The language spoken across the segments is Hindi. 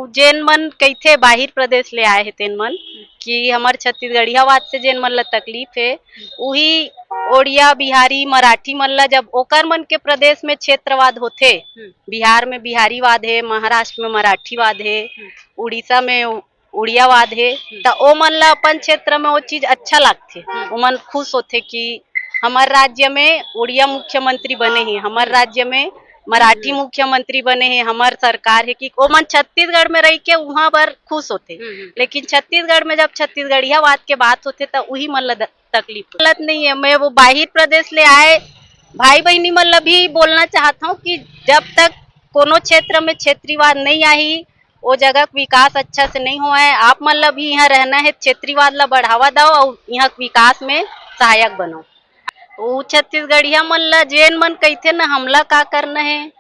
जेन मन कइथे बाहिर प्रदेश ले आए हे तेन मन कि हमर छत्तीसगढ़िया बात से जेन मन ला तकलीफ है उही ओड़िया बिहारी मराठी मन ला जब ओकर मन के प्रदेश में क्षेत्रवाद होथे, बिहार में बिहारीवाद है, महाराष्ट्र में मराठीवाद है, उड़ीसा में उड़ियावाद है, त ओ मन ला अपन क्षेत्र में वो चीज अच्छा लागथे। ओ मन खुश होथे कि हमार राज्य में उड़िया मुख्यमंत्री बने हैं, हमार राज्य में मराठी मुख्यमंत्री बने हैं, हमार सरकार है कि ओ मन छत्तीसगढ़ में रह के वहाँ पर खुश होते। लेकिन छत्तीसगढ़ में जब छत्तीसगढ़िया बात के बात होते तो वही मन ला तकलीफ गलत नहीं है। मैं वो बाहिर प्रदेश ले आए भाई बहनी मन ला भी बोलना चाहता हूँ कि जब तक कोनो क्षेत्र में क्षेत्रीवाद नहीं आई वो जगह का विकास अच्छा से नहीं हुआ है। आप मन ला भी यहाँ रहना है, क्षेत्रीवाद ला बढ़ावा दो और यहाँ विकास में सहायक बनो। वो छत्तीसगढ़िया मन ला जेन मन कहथे ना हमला का करना है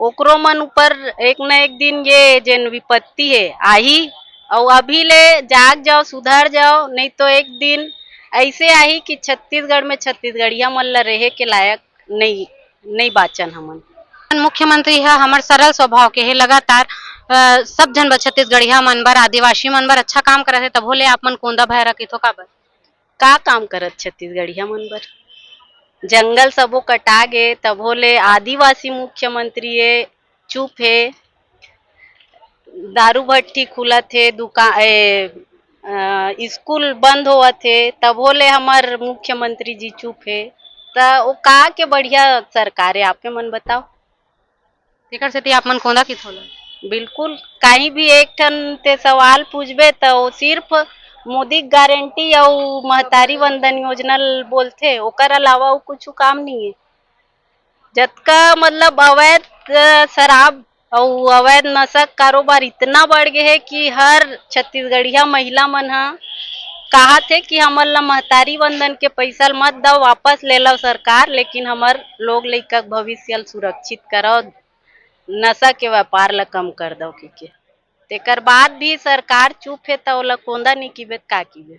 ओकरो मन ऊपर एक न एक दिन ये जेन विपत्ति है आही और अभी ले जाग जाओ सुधर जाओ, नहीं तो एक दिन ऐसे आही कि छत्तीसगढ़ में छत्तीसगढ़िया मन ला रहे के लायक नहीं बाचन हमन। मुख्यमंत्री है हमार सरल स्वभाव के है, लगातार सब जन बर छत्तीसगढ़िया मन बर आदिवासी मन बर अच्छा काम करत है, तब होले आप मन कोंदा भय रखितो काबर का काम करत छत्तीसगढ़िया मन बर? जंगल सबो कटा गे तब होले आदिवासी मुख्यमंत्री है चुप है, दारू भट्टी खुलत है, दुकान स्कूल बंद होवत है तब होले हमार मुख्यमंत्री जी चुप है। त वो का के बढ़िया सरकार है आपके मन बताओ। तेकर सेती आप मन कोंदा कित होला? बिल्कुल कहीं भी एक ठन ते सवाल पूछबे तो सिर्फ मोदी गारंटी और महतारी वंदन योजना बोलथे, ओकर अलावा वो कुछ काम नहीं है। जतका मतलब अवैध शराब और अवैध नशा कारोबार इतना बढ़ गए है कि हर छत्तीसगढ़िया महिला मन हा कहा थे कि हमन ला महतारी वंदन के पैसा मत दो, वापस ले लो सरकार, लेकिन हमार लोग लइका भविष्य ल सुरक्षित करो, नशा के व्यापार ला कम कर दो के तेकर बाद भी सरकार चुप है तो ओला कोंदा नहीं कीबे का कीबे।